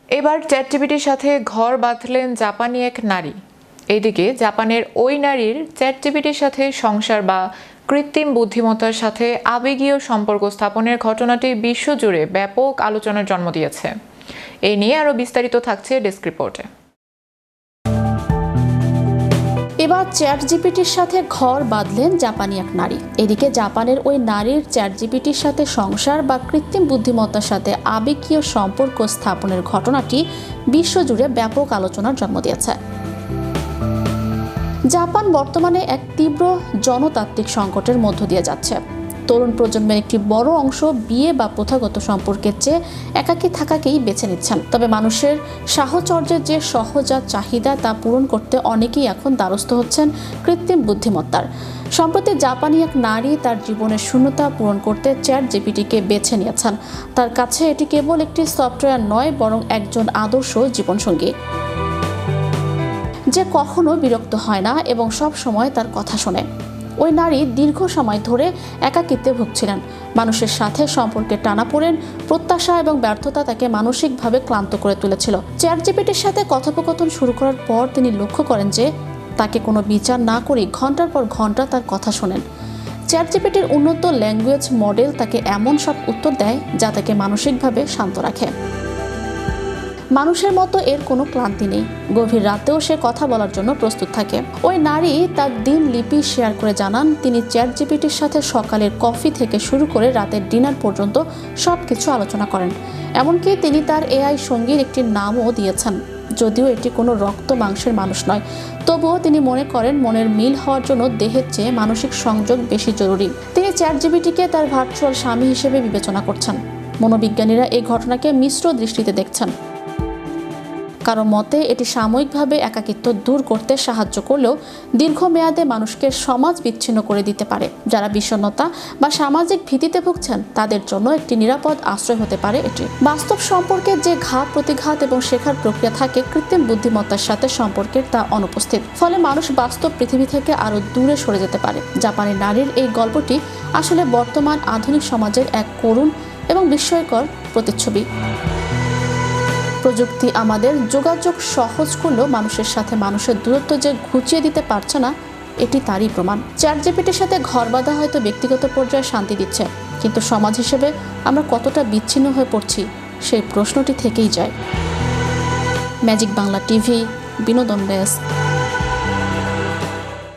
এবার চ্যাটজিপিটির সাথে ঘর বাঁধলেন জাপানি এক নারী। এইদিকে জাপানের ওই নারীর চ্যাটজিপিটির সাথে সংসার বা কৃত্রিম বুদ্ধিমত্তার সাথে আবেগীয় সম্পর্ক স্থাপনের ঘটনাটি বিশ্বজুড়ে ব্যাপক আলোচনার জন্ম দিয়েছে। এই নিয়ে আরও বিস্তারিত থাকছে ডেস্ক রিপোর্টে। এবার চ্যাটজিপিটির সাথে ঘর বাঁধলেন জাপানি এক নারী। এদিকে জাপানের ওই নারীর চ্যাটজিপিটির সাথে সংসার বা কৃত্রিম বুদ্ধিমত্তার সাথে আবেগীয় সম্পর্ক স্থাপনের ঘটনাটি বিশ্বজুড়ে ব্যাপক আলোচনার জন্ম দিয়েছে। জাপান বর্তমানে এক তীব্র জনতাত্ত্বিক সংকটের মধ্য দিয়ে যাচ্ছে। তরুণ প্রজন্মের একটি বড় অংশ বিয়ে বা প্রথাগত সম্পর্কের চেয়ে একাকী থাকাকেই বেছে নিচ্ছেন। তবে মানুষের সাহচর্যের যে সহজাত চাহিদা তা পূরণ করতে অনেকেই এখন দ্বারস্থ হচ্ছেন কৃত্রিম বুদ্ধিমত্তার। সম্প্রতি জাপানি এক নারী তার জীবনের শূন্যতা পূরণ করতে চ্যাটজিপিটিকে বেছে নিয়েছেন। তার কাছে এটি কেবল একটি সফটওয়্যার নয়, বরং একজন আদর্শ জীবনসঙ্গী যে কখনো বিরক্ত হয় না এবং সব সময় তার কথা শোনে। ওই নারী দীর্ঘ সময় ধরে একাকিত্বে ভুগছিলেন। মানুষের সাথে সম্পর্কে টানাপোড়েন, প্রত্যাশা এবং ব্যর্থতা তাকে মানসিকভাবে ক্লান্ত করে তুলেছিল। চ্যাটজিপিটির সাথে কথোপকথন শুরু করার পর তিনি লক্ষ্য করেন যে তাকে কোনো বিচার না করে ঘন্টার পর ঘন্টা তার কথা শোনেন। চ্যাটজিপিটির উন্নত ল্যাঙ্গুয়েজ মডেল তাকে এমন সব উত্তর দেয় যা তাকে মানসিকভাবে শান্ত রাখে। মানুষের মতো এর কোনো ক্লান্তি নেই, গভীর রাতেও সে কথা বলার জন্য প্রস্তুত থাকে। ওই নারী তার দিনলিপি শেয়ার করে জানান, তিনি চ্যাটজিপিটির সাথে সকালের কফি থেকে শুরু করে রাতের ডিনার পর্যন্ত সবকিছু আলোচনা করেন। এমনকি তিনি তার এআই সঙ্গীর একটি নামও দিয়েছেন। যদিও এটি কোনো রক্ত মাংসের মানুষ নয়, তবুও তিনি মনে করেন মনের মিল হওয়ার জন্য দেহের চেয়ে মানসিক সংযোগ বেশি জরুরি। তিনি চ্যাটজিপিটিকে তার ভার্চুয়াল স্বামী হিসেবে বিবেচনা করছেন। মনোবিজ্ঞানীরা এই ঘটনাকে মিশ্র দৃষ্টিতে দেখছেন। কারো মতে এটি সাময়িকভাবে একাকিত্ব দূর করতে সাহায্য করলেও দীর্ঘমেয়াদে মানুষকে সমাজ বিচ্ছিন্ন করে দিতে পারে। যারা বিষণ্ণতা বা সামাজিক ভীতিতে ভুগছেন তাদের জন্য একটি নিরাপদ আশ্রয় হতে পারে এটি। বাস্তব সম্পর্কে যে ঘাত প্রতিঘাত এবং শেখার প্রক্রিয়া থাকে, কৃত্রিম বুদ্ধিমত্তার সাথে সম্পর্কের তা অনুপস্থিত। ফলে মানুষ বাস্তব পৃথিবী থেকে আরও দূরে সরে যেতে পারে। জাপানি নারীর এই গল্পটি আসলে বর্তমান আধুনিক সমাজের এক করুণ এবং বিস্ময়কর প্রতিচ্ছবি। প্রযুক্তি আমাদের যোগাযোগ সহজ করলেও মানুষের সাথে মানুষের দূরত্ব যে ঘুচিয়ে দিতে পারছে না, এটি তারই প্রমাণ। চ্যাটজিপিটির সাথে ঘর বাঁধা হয়তো ব্যক্তিগত পর্যায়ে শান্তি দিচ্ছে, কিন্তু সমাজ হিসেবে আমরা কতটা বিচ্ছিন্ন হয়ে পড়ছি সেই প্রশ্নটি থেকেই যায়। ম্যাজিক বাংলা টিভি, বিনোদন ডেস্ক।